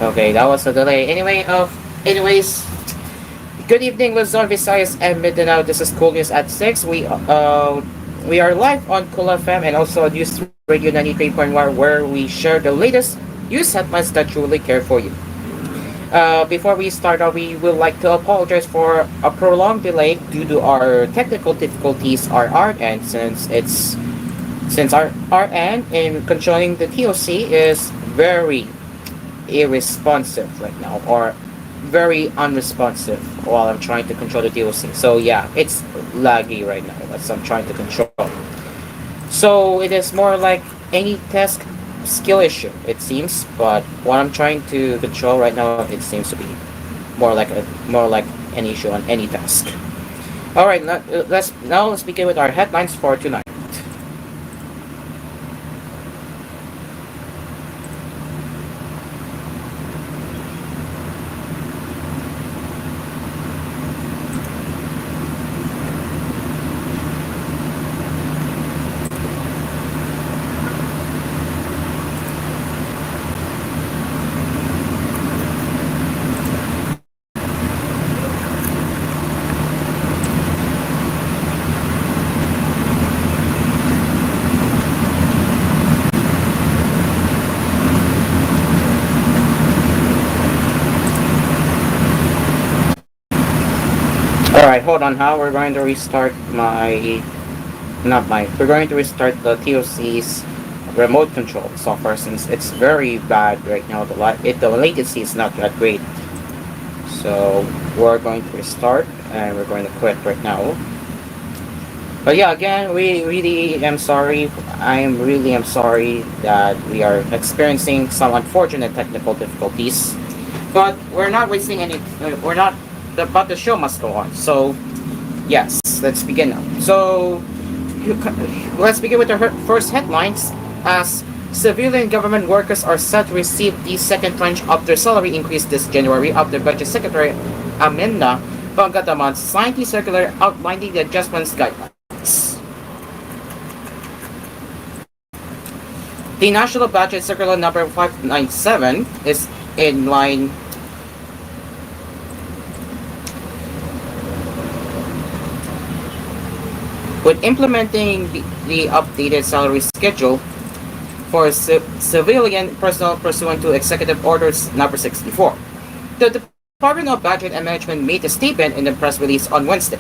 Okay, that was a delay. Anyways, good evening, Luzon, Visayas, and Mindanao. This is koolNews at 6. We are live on Cool FM and also on News Radio 93.1 where we share the latest news headlines that truly care for you. Before we start out, we would like to apologize for a prolonged delay due to our technical difficulties on our end since our end in controlling the TOC is very irresponsive right now or very unresponsive while I'm trying to control the DOC. So yeah, it's laggy right now as I'm trying to control. So it is more like any task skill issue, it seems. But what I'm trying to control right now, it seems to be more like an issue on any task. All right, let's begin with our headlines for tonight. All right, hold on. How we're going to restart my not my we're going to restart the TOC's remote control software since it's very bad right now. The latency is not that great. So we're going to restart and we're going to quit right now. But yeah, again, we really am sorry. I am sorry that we are experiencing some unfortunate technical difficulties. But we're not wasting any. We're not. But the show must go on. So yes, let's begin now. So let's begin with the first headlines. As civilian government workers are set to receive the second tranche of their salary increase this January, after Budget Secretary Amina Pangataman signed the circular outlining the adjustments guidelines. The National Budget Circular number 597 is in line with implementing the updated salary schedule for civilian personnel pursuant to Executive Orders number 64. The Department of Budget and Management made a statement in the press release on Wednesday.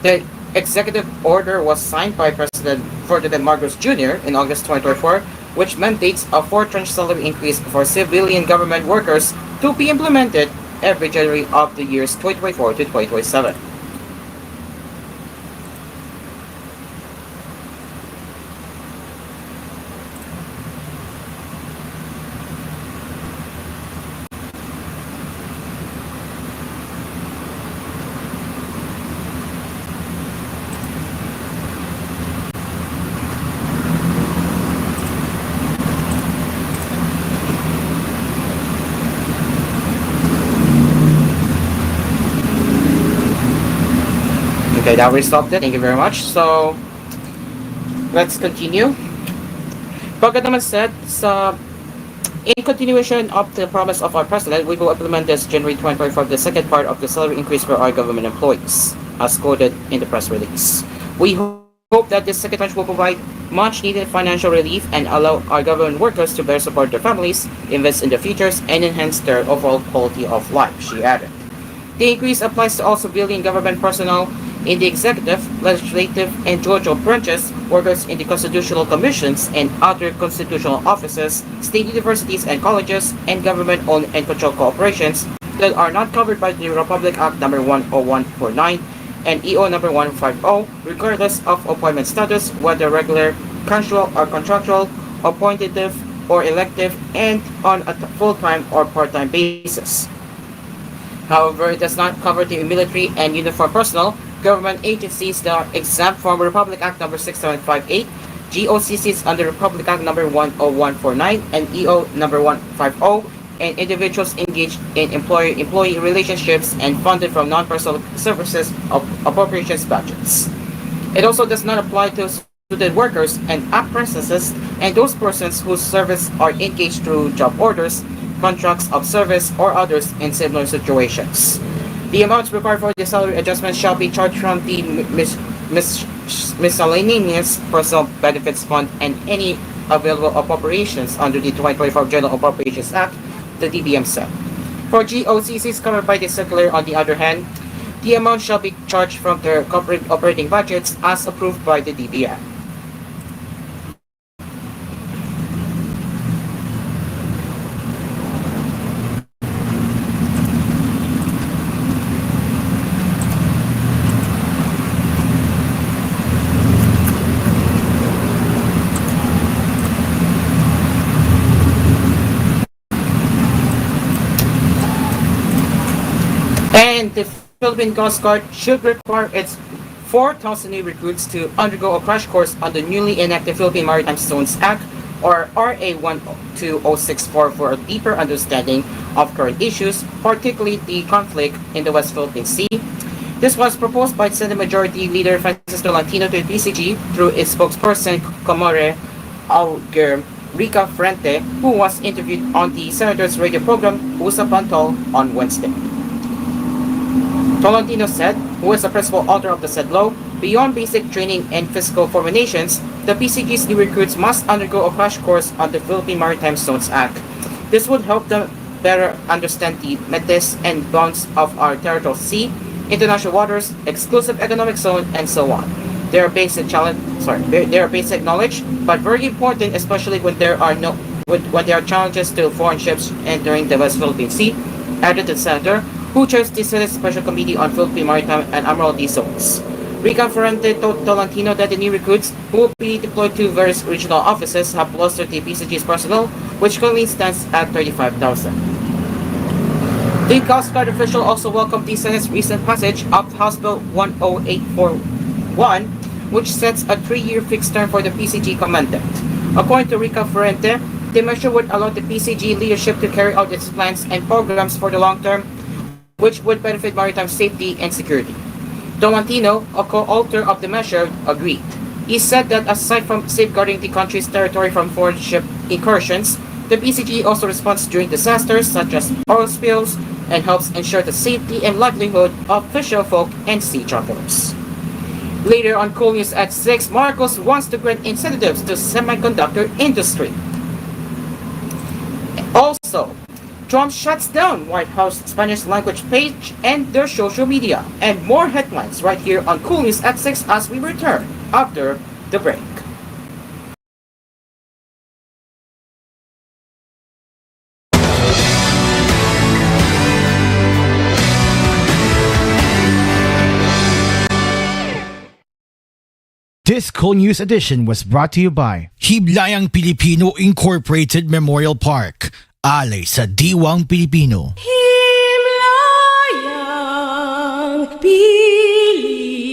The executive order was signed by President Ferdinand Marcos Jr. in August 2024, which mandates a four-tranche salary increase for civilian government workers to be implemented every January of the years 2024 to 2027. Okay, that resolved it. Thank you very much. So let's continue. Pagkataman said, in continuation of the promise of our president, we will implement this January 2024 the second part of the salary increase for our government employees, as quoted in the press release. We hope that this second tranche will provide much needed financial relief and allow our government workers to better support their families, invest in their futures, and enhance their overall quality of life, she added. The increase applies to all civilian government personnel in the executive, legislative, and judicial branches, workers in the constitutional commissions and other constitutional offices, state universities and colleges, and government-owned and controlled corporations that are not covered by the Republic Act number 10149 and EO number 150, regardless of appointment status, whether regular, casual, or contractual, appointive, or elective, and on a full-time or part-time basis. However, it does not cover the military and uniformed personnel, government agencies that are exempt from Republic Act number 6758, GOCCs under Republic Act number 10149 and EO number 150, and individuals engaged in employee relationships and funded from non-personal services of appropriations budgets. It also does not apply to student workers and apprentices and those persons whose service are engaged through job orders, contracts of service or others in similar situations. The amounts required for the salary adjustment shall be charged from the miscellaneous personal benefits fund and any available appropriations under the 2024 General Appropriations Act, the DBM said. For GOCCs covered by the circular, on the other hand, the amount shall be charged from their corporate operating budgets as approved by the DBM. And the Philippine Coast Guard should require its 4,000 new recruits to undergo a crash course on the newly enacted Philippine Maritime Zones Act, or RA 12064, for a deeper understanding of current issues, particularly the conflict in the West Philippine Sea. This was proposed by Senate Majority Leader Francis Tolentino to the PCG through its spokesperson, Comore Alger Rica Frente, who was interviewed on the Senator's radio program, Usap Pantol, on Wednesday. Tolentino said, who is the principal author of the said law, beyond basic training and physical formations, the PCG's new recruits must undergo a crash course on the Philippine Maritime Zones Act. This would help them better understand the metes and bounds of our territorial sea, international waters, exclusive economic zone, and so on. They are basic knowledge, but very important, especially when there are challenges to foreign ships entering the West Philippine Sea, added the senator, who chairs the Senate Special Committee on Philippine Maritime and Admiralty Zones. Rica Ferrante told Tolentino that the new recruits, who will be deployed to various regional offices, have bolstered the PCG's personnel, which currently stands at 35,000. The Coast Guard official also welcomed the Senate's recent passage of House Bill 10841, which sets a 3-year fixed term for the PCG commandant. According to Rica Ferrante, the measure would allow the PCG leadership to carry out its plans and programs for the long term, which would benefit maritime safety and security. Tolentino, a co-author of the measure, agreed. He said that aside from safeguarding the country's territory from foreign ship incursions, the PCG also responds during disasters such as oil spills and helps ensure the safety and livelihood of fisherfolk and sea travelers. Later on koolNews at 6, Marcos wants to grant incentives to semiconductor industry. Also, Trump shuts down White House Spanish language page and their social media. And more headlines right here on koolNews at 6 as we return after the break. This koolNews edition was brought to you by Himlayang Pilipino Incorporated Memorial Park. Alay sa Diwang Pilipino. Himlayang Pilipino.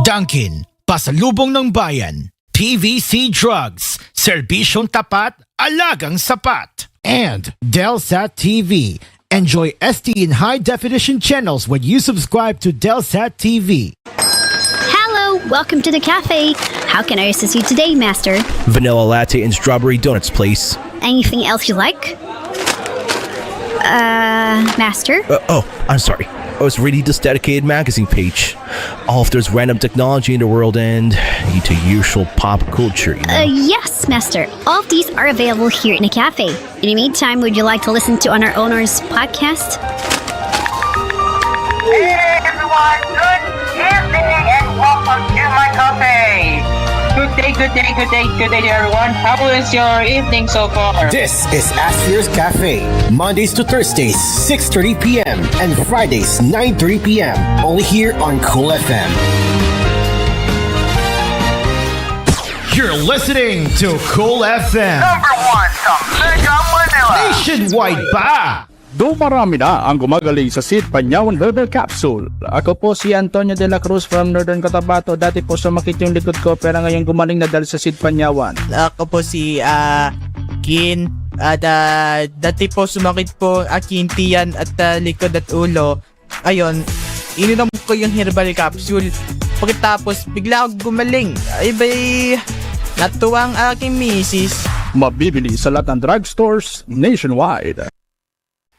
Dunkin, pasalubong ng bayan. TVC Drugs, serbisyong tapat, alagang sapat. And Delsat TV. Enjoy SD and high-definition channels when you subscribe to Delsat TV. Hello, welcome to the cafe. How can I assist you today, Master? Vanilla latte and strawberry donuts, please. Anything else you like? Master? I'm sorry. I was reading this dedicated magazine page. All of there's random technology in the world and into usual pop culture, you know? Yes, Master. All of these are available here in the cafe. In the meantime, would you like to listen to our owner's podcast? Hey everyone, good evening and welcome to my cafe. Good day to everyone. How is your evening so far? This is Asphere's Cafe, Mondays to Thursdays, 6:30 p.m. and Fridays, 9:30 p.m. Only here on Cool FM. You're listening to Cool FM. Number one sa Mega Manila. Nationwide pa! Dumarami na ang gumagaling sa Sid Panyawan Herbal Capsule. Ako po si Antonio de la Cruz from Northern Cotabato. Dati po sumakit yung likod ko pero ngayon gumaling na dahil sa Sid Panyawan. Ako po si Kin. Dati po sumakit po aking tiyan at likod at ulo. Ayun, ininom ko yung herbal capsule. Pagkatapos bigla ako gumaling. Ay bay, natuwang aking misis. Mabibili sa lahat ng drugstores nationwide.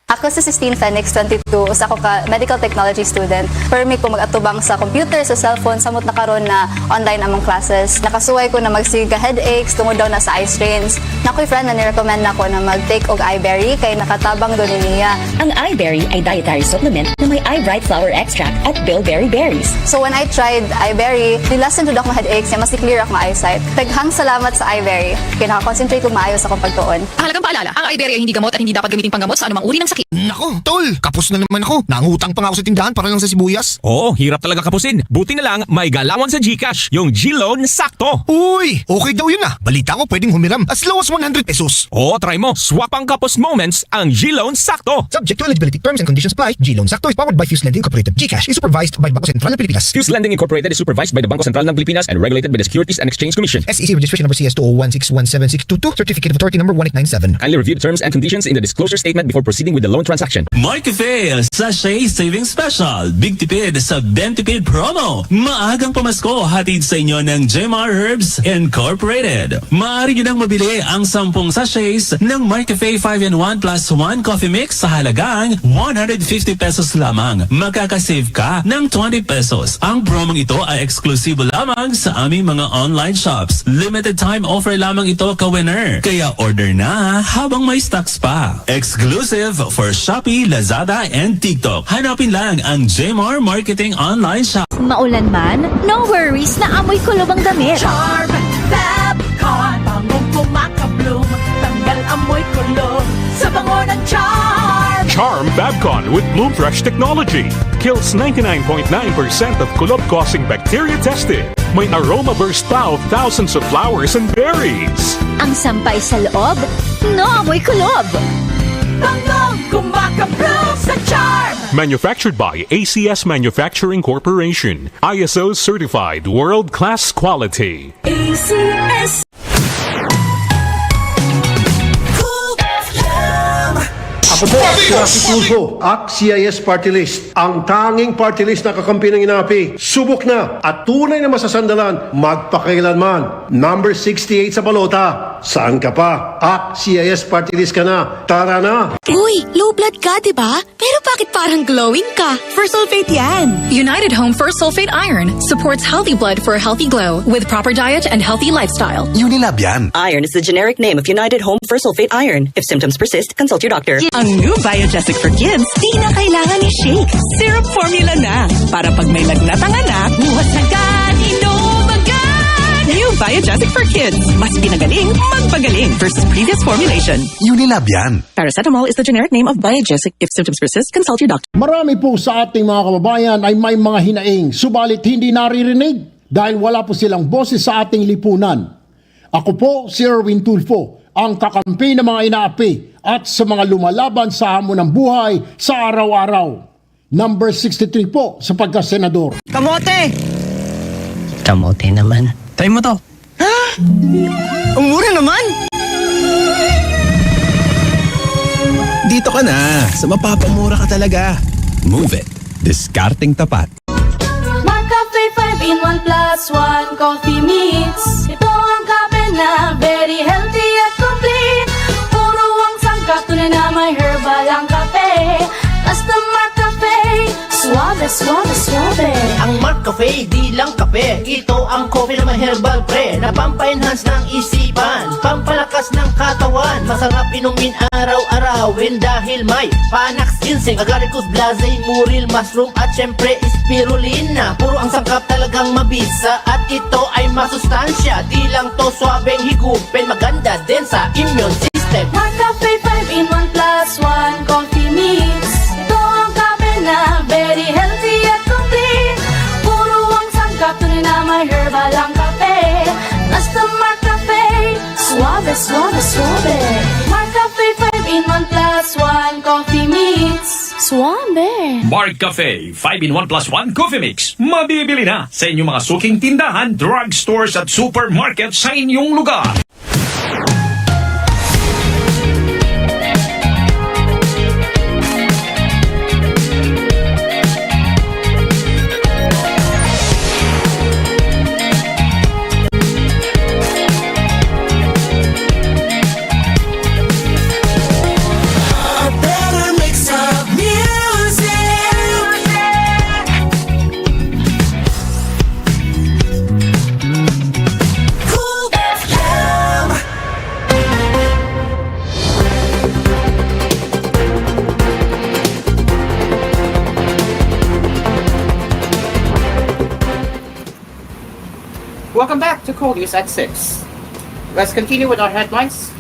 Ako si Sistine Fenix, 22. Usa ko ka medical technology student. Permi ko mag-atubang sa computer, sa cellphone, samot na karon na online among classes. Nakasuway ko na magsiga headaches, tungod daw na sa eye strains. Nakoy friend na ni-recommend na ko na mag-take og eyeberry kay nakatabang doon niya. Ang eyeberry ay dietary supplement na may eye bright flower extract at bilberry berries. So when I tried eyeberry, nilasan jud ako headaches, mas clear ako ng eyesight. Daghang salamat sa eyeberry. Kaya nakakonsentrate ko maayos ako pagtuon. Halagang paalala, ang eyeberry ay hindi gamot at hindi dapat gamitin panggamot sa anumang uri ng sakit. Nako, tol, kapos na naman ako. Nangutang pa nga ako sa tindahan para lang sa sibuyas. Oo, hirap talaga kapusin. Buti na lang, may galawan sa GCash, yung G-Loan sakto. Uy, okay daw yun ah. Balita ko pwedeng humiram as low as 100 pesos. Oo, try mo. Swap ang kapos moments, ang G-Loan sakto. Subject to eligibility, terms and conditions apply. G-Loan Sakto is powered by Fuse Lending Incorporated. GCash is supervised by Bangko Sentral ng Pilipinas. Fuse Lending Incorporated is supervised by the Bangko Sentral ng Pilipinas and regulated by the Securities and Exchange Commission. SEC registration number CS201617622, certificate of authority number 1897. Kindly review the terms and conditions in the disclosure statement before proceeding with the loan transaction. Marcafe Sachet Saving Special. Big tipid sa 20 tipid promo. Maagang pamasko hatid sa inyo ng Jemar Herbs Incorporated. Maaari nyo nang mabili ang 10 sachets ng Marcafe 5-in-1 plus 1 coffee mix sa halagang 150 pesos lamang. Makakasave ka ng 20 pesos. Ang promong ito ay eksklusibo lamang sa aming mga online shops. Limited time offer lamang ito ka-winner. Kaya order na habang may stocks pa. Exclusive for Shopee, Lazada, and TikTok. Hanapin lang ang Jmar Marketing Online Shop. Maulan man, no worries na amoy kulob ang damit. Charm Fabcon, bangong kumakabloom, tanggal amoy kulob sa bango ng Charm. Charm Fabcon with Bloom Fresh technology kills 99.9% of kulob-causing bacteria tested. May aroma burst pa of thousands of flowers and berries. Ang sampay sa loob, no amoy kulob. Bangong kumakabloom sa Charm. Manufactured by ACS Manufacturing Corporation. ISO certified world-class quality. ACS. Ako po, si Rafi Tulfo, CIS Party List. Ang tanging party list na kakampi ng inapi. Subok na at tunay na masasandalan magpakailanman. Number 68 sa balota. Saan ka pa? CIS Party List ka na. Tara na! Uy, low blood ka, diba? Pero bakit parang glowing ka? First sulfate yan. United Home First Sulfate Iron supports healthy blood for a healthy glow with proper diet and healthy lifestyle. Unilab yan. Iron is the generic name of United Home First Sulfate Iron. If symptoms persist, consult your doctor. Ang new Biogesic for Kids, di na kailangan ni shake. Syrup formula na. Para pag may lagnat ang anak, buhat agad, inom agad. New Biogesic for Kids. Mas pinagaling, magpagaling versus previous formulation. Unilab yan. Paracetamol is the generic name of Biogesic. If symptoms persist, consult your doctor. Marami po sa ating mga kababayan ay may mga hinaing, subalit hindi naririnig dahil wala po silang boses sa ating lipunan. Ako po si Erwin Tulfo, ang kakampi ng mga inaapi at sa mga lumalaban sa hamon ng buhay sa araw-araw. Number 63 po sa pagkasenador. Kamote! Kamote naman. Try mo to. Ha? Ang mura naman! Dito ka na. Sa mapapamura ka talaga. Move it. Discarding tapat. Marcafe 5-in-1 plus 1 coffee mix. Ito ang kape na very healthy at complete. Puro ang sangkap, tunay na may herbal ang kape. Basta Marcafe, suave, suave, suave. Ang Marcafe, di lang kape. Ito ang coffee na may herbal pre, na pampa-enhance ng isipan, pampalakas ng katawan. Masarap inumin araw-arawin dahil may panax, ginseng, agaricus, blazay, muril, mushroom at syempre spirulina. Puro ang sangkap talagang mabisa at ito ay masustansya. Di lang to swabeng higupin, maganda din sa immune system. Marcafe 5-in-1 plus 1 coffee mix. Ito ang kape na very healthy at complete. Puro ang sangkap, tunay na may herbal ang kape. Basta Marcafe, suave, suave, suave. Marcafe 5-in-1 plus 1 coffee mix. Suave. Marcafe 5-in-1 plus 1 coffee mix. Mabibili na sa inyong mga suking tindahan, drugstores at supermarket sa inyong lugar. to koolNews at 6. Let's continue with our headlines.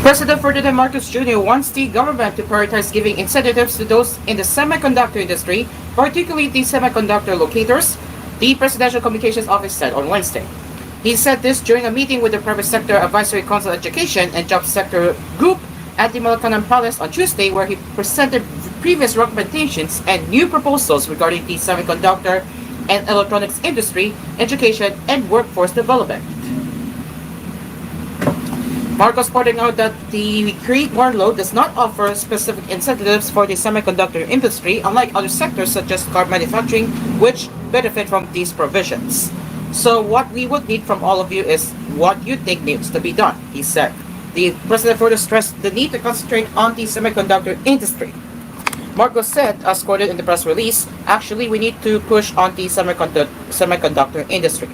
President Ferdinand Marcos Jr. wants the government to prioritize giving incentives to those in the semiconductor industry, particularly the semiconductor locators, the Presidential Communications Office said on Wednesday. He said this during a meeting with the Private Sector Advisory Council Education and Job Sector Group at the Malacañang Palace on Tuesday, where he presented previous recommendations and new proposals regarding the semiconductor and electronics industry, education, and workforce development. Marcos pointing out that the Create More Law does not offer specific incentives for the semiconductor industry, unlike other sectors such as car manufacturing, which benefit from these provisions. So what we would need from all of you is what you think needs to be done, he said. The president further stressed the need to concentrate on the semiconductor industry. Marcos said, as quoted in the press release, actually we need to push on the semiconductor industry.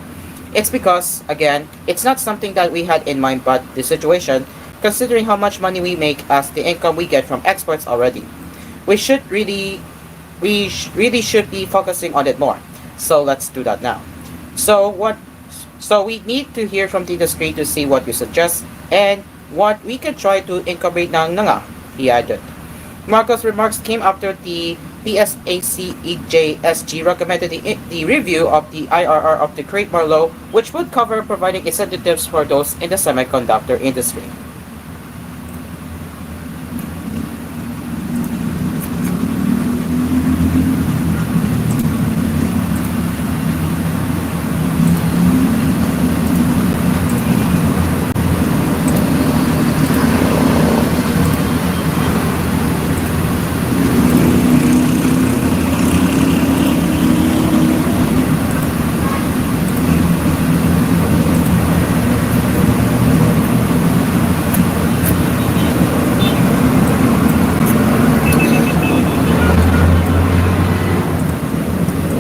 It's because, again, it's not something that we had in mind, but the situation, considering how much money we make as the income we get from exports already. We really should be focusing on it more. So let's do that now. So we need to hear from the industry to see what you suggest and what we can try to incorporate ng nga, he added. Marcos' remarks came after the PSACEJSG recommended the review of the IRR of the Create More Law, which would cover providing incentives for those in the semiconductor industry.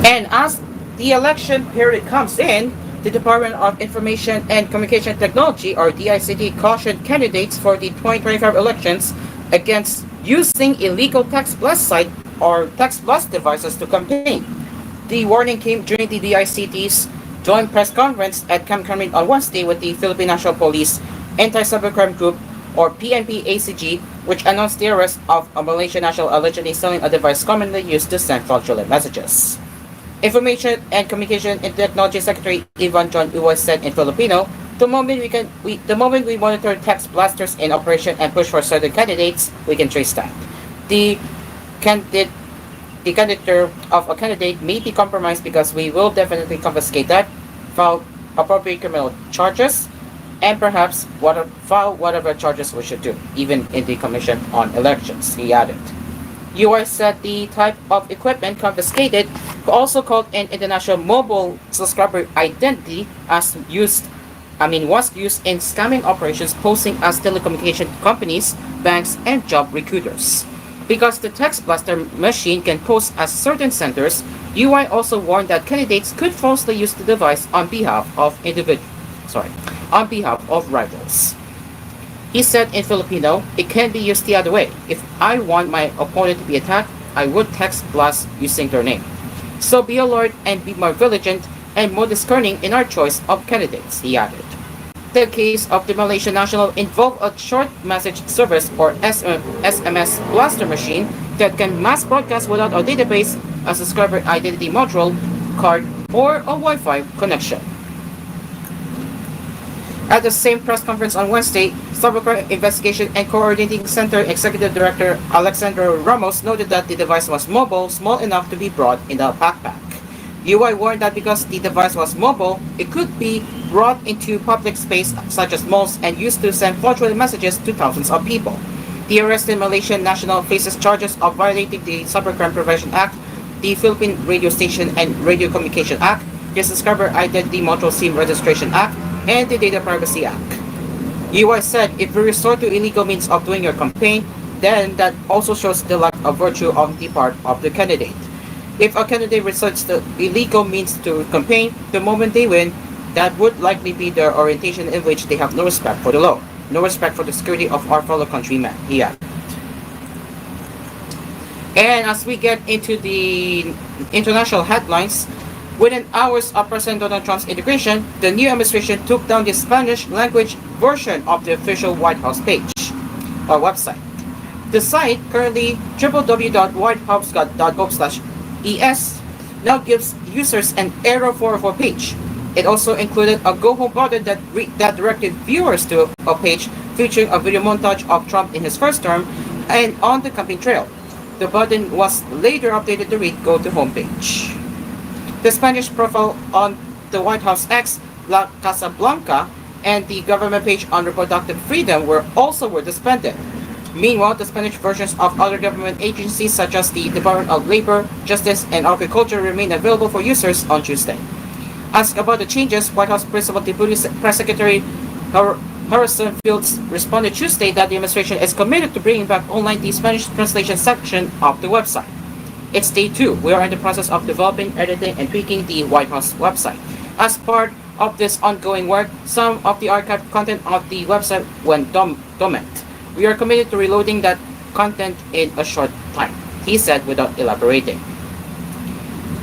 And as the election period comes in, the Department of Information and Communication Technology, or DICT, cautioned candidates for the 2025 elections against using illegal text blast site or text blast devices to campaign. The warning came during the DICT's joint press conference at Camp Crame on Wednesday with the Philippine National Police Anti-Cybercrime Group, or PNP-ACG, which announced the arrest of a Malaysian national allegedly selling a device commonly used to send fraudulent messages. Information and Communication and Technology Secretary Ivan John Uwas said in Filipino, the moment we monitor text blasters in operation and push for certain candidates, we can trace that. The candidature of a candidate may be compromised because we will definitely confiscate that, file appropriate criminal charges, and perhaps file whatever charges we should do, even in the Commission on Elections, he added. US said the type of equipment confiscated, also called an international mobile subscriber identity, was used in scamming operations, posing as telecommunication companies, banks, and job recruiters. Because the text blaster machine can pose as certain centers, UI also warned that candidates could falsely use the device on behalf of rivals. He said in Filipino, it can be used the other way. If I want my opponent to be attacked, I would text blast using their name. So be alert and be more vigilant and more discerning in our choice of candidates, he added. The case of the Malaysian national involved a short message service, or SMS blaster machine that can mass broadcast without a database, a subscriber identity module, card, or a Wi-Fi connection. At the same press conference on Wednesday, Cybercrime Investigation and Coordinating Center Executive Director Alexander Ramos noted that the device was mobile, small enough to be brought in a backpack. UI warned that because the device was mobile, it could be brought into public space such as malls and used to send fraudulent messages to thousands of people. The arrested Malaysian national faces charges of violating the Cybercrime Prevention Act, the Philippine Radio Station and Radio Communication Act, the Subscriber Identity Module SIM Registration Act, and the Data Privacy Act. UI said if we resort to illegal means of doing your campaign, then that also shows the lack of virtue on the part of the candidate. If a candidate resorts to illegal means to campaign, the moment they win, that would likely be their orientation in which they have no respect for the law. no respect for the security of our fellow countrymen, he added. And as we get into the international headlines, within hours of President Donald Trump's inauguration, the new administration took down the Spanish language version of the official White House page or website. The site, currently www.whitehouse.gov/es, now gives users an Error 404 page. It also included a Go Home button that directed viewers to a page featuring a video montage of Trump in his first term and on the campaign trail. The button was later updated to read Go to Home page. The Spanish profile on the White House X, La Casa Blanca, and the government page on reproductive freedom were suspended. Meanwhile, the Spanish versions of other government agencies such as the Department of Labor, Justice, and Agriculture remain available for users on Tuesday. Asked about the changes, White House Principal Deputy Press Secretary Harrison Fields responded Tuesday that the administration is committed to bringing back online the Spanish translation section of the website. It's day 2. We are in the process of developing, editing, and tweaking the White House website. As part of this ongoing work, some of the archived content of the website went dormant. We are committed to reloading that content in a short time, he said without elaborating.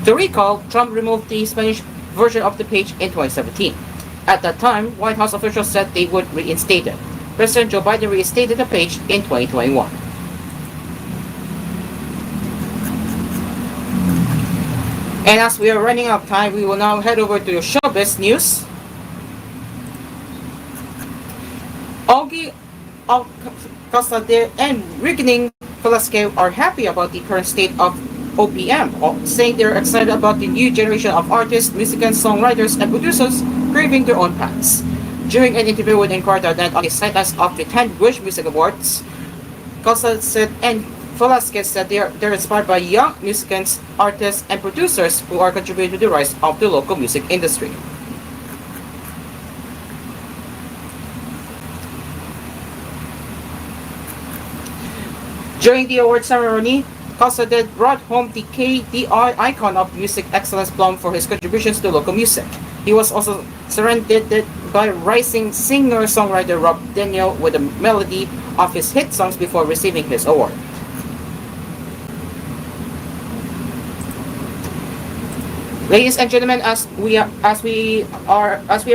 To recall, Trump removed the Spanish version of the page in 2017. At that time, White House officials said they would reinstate it. President Joe Biden reinstated the page in 2021. And as we are running out of time, we will now head over to showbiz news. Augie Alcázar and Rigging Velasquez are happy about the current state of OPM, saying they're excited about the new generation of artists, musicians, songwriters, and producers craving their own paths. During an interview with Encarta.net on the sidelines of the 10th Wish Music Awards, Costa said and Velasquez said they're inspired by young musicians, artists, and producers who are contributing to the rise of the local music industry. During the award ceremony, Costa brought home the KDI icon of music excellence plum for his contributions to local music. He was also surrounded by rising singer-songwriter Rob Daniel with the melody of his hit songs before receiving his award. Ladies and gentlemen, as we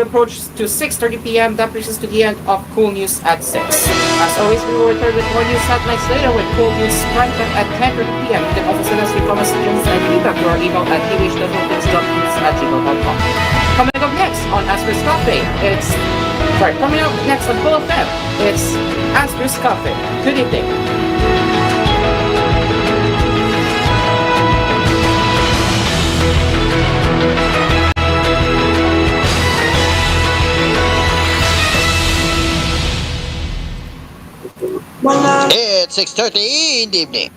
approach to 6:30 p.m., that brings us to the end of koolNews at 6. As always, we will return with more news headlines later with koolNews prime time at 10:30 p.m. You can also send us your comments, suggestions, and feedback to our email at tvh.news@gmail.com. Coming up next on Asper's Cafe, coming up next on Cool FM, it's Asper's Cafe. Good evening. It's 6:30 in the evening.